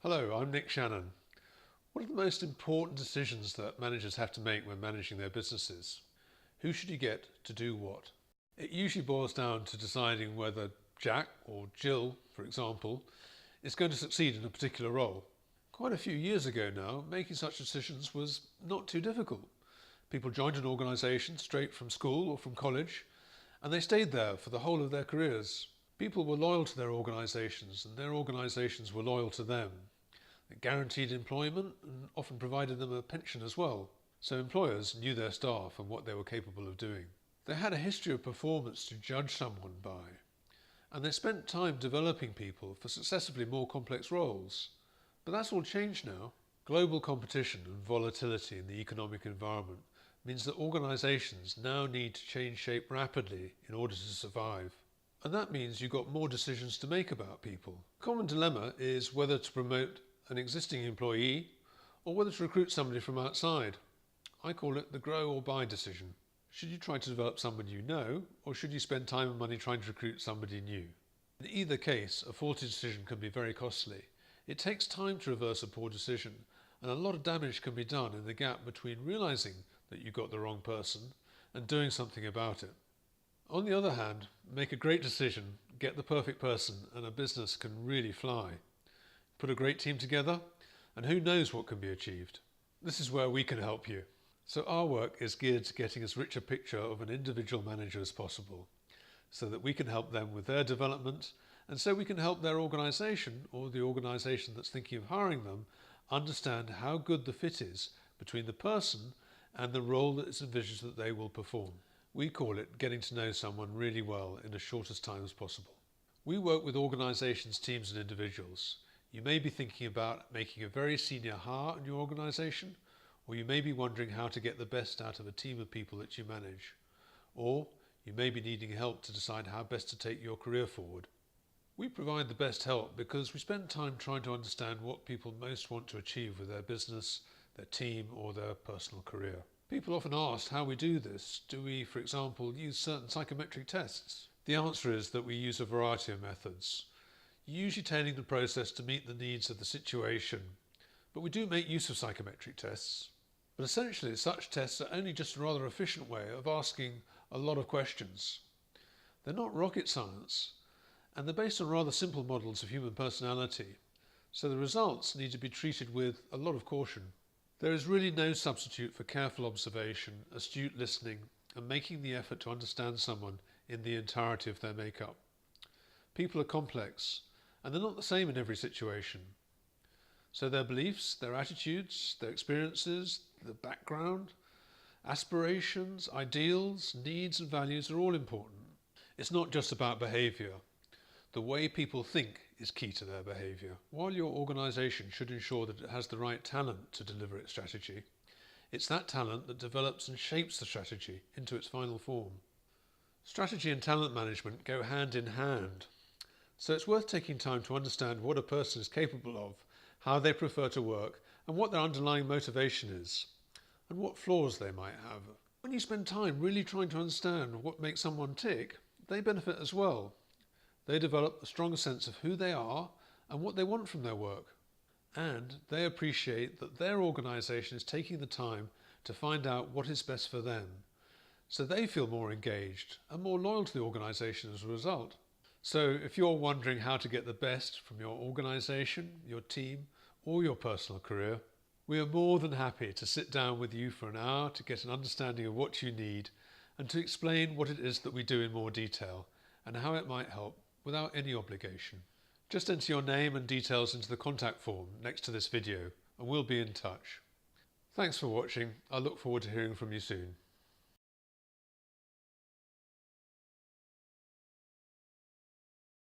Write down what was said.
Hello, I'm Nick Shannon. What are the most important decisions that managers have to make when managing their businesses? Who should you get to do what? It usually boils down to deciding whether Jack or Jill, for example, is going to succeed in a particular role. Quite a few years ago now, making such decisions was not too difficult. People joined an organisation straight from school or from college, and they stayed there for the whole of their careers. People were loyal to their organisations, and their organisations were loyal to them. It guaranteed employment and often provided them a pension as well, so employers knew their staff and what they were capable of doing. They had a history of performance to judge someone by, and they spent time developing people for successively more complex roles. But that's all changed now. Global competition and volatility in the economic environment means that organisations now need to change shape rapidly in order to survive. And that means you've got more decisions to make about people. A common dilemma is whether to promote an existing employee or whether to recruit somebody from outside. I call it the grow or buy decision. Should you try to develop somebody you know, or should you spend time and money trying to recruit somebody new? In either case, a faulty decision can be very costly. It takes time to reverse a poor decision, and a lot of damage can be done in the gap between realizing that you got the wrong person and doing something about it. On the other hand, make a great decision, get the perfect person, and a business can really fly. Put a great team together, and who knows what can be achieved. This is where we can help you. So our work is geared to getting as rich a picture of an individual manager as possible, so that we can help them with their development, and so we can help their organisation, or the organisation that's thinking of hiring them, understand how good the fit is between the person and the role that it's envisaged that they will perform. We call it getting to know someone really well in as short as time as possible. We work with organisations, teams and individuals. You may be thinking about making a very senior hire in your organisation, or you may be wondering how to get the best out of a team of people that you manage, or you may be needing help to decide how best to take your career forward. We provide the best help because we spend time trying to understand what people most want to achieve with their business, their team or their personal career. People often ask how we do this. Do we, for example, use certain psychometric tests? The answer is that we use a variety of methods, usually tailoring the process to meet the needs of the situation. But we do make use of psychometric tests. But essentially, such tests are only just a rather efficient way of asking a lot of questions. They're not rocket science, and they're based on rather simple models of human personality, so the results need to be treated with a lot of caution. There is really no substitute for careful observation, astute listening, and making the effort to understand someone in the entirety of their makeup. People are complex, and they're not the same in every situation. So their beliefs, their attitudes, their experiences, their background, aspirations, ideals, needs and values are all important. It's not just about behaviour. The way people think is key to their behaviour. While your organisation should ensure that it has the right talent to deliver its strategy, it's that talent that develops and shapes the strategy into its final form. Strategy and talent management go hand in hand. So it's worth taking time to understand what a person is capable of, how they prefer to work, and what their underlying motivation is, and what flaws they might have. When you spend time really trying to understand what makes someone tick, they benefit as well. They develop a stronger sense of who they are and what they want from their work. And they appreciate that their organisation is taking the time to find out what is best for them. So they feel more engaged and more loyal to the organisation as a result. So if you're wondering how to get the best from your organisation, your team, or your personal career, we are more than happy to sit down with you for an hour to get an understanding of what you need and to explain what it is that we do in more detail and how it might help without any obligation. Just enter your name and details into the contact form next to this video and we'll be in touch. Thanks for watching. I look forward to hearing from you soon.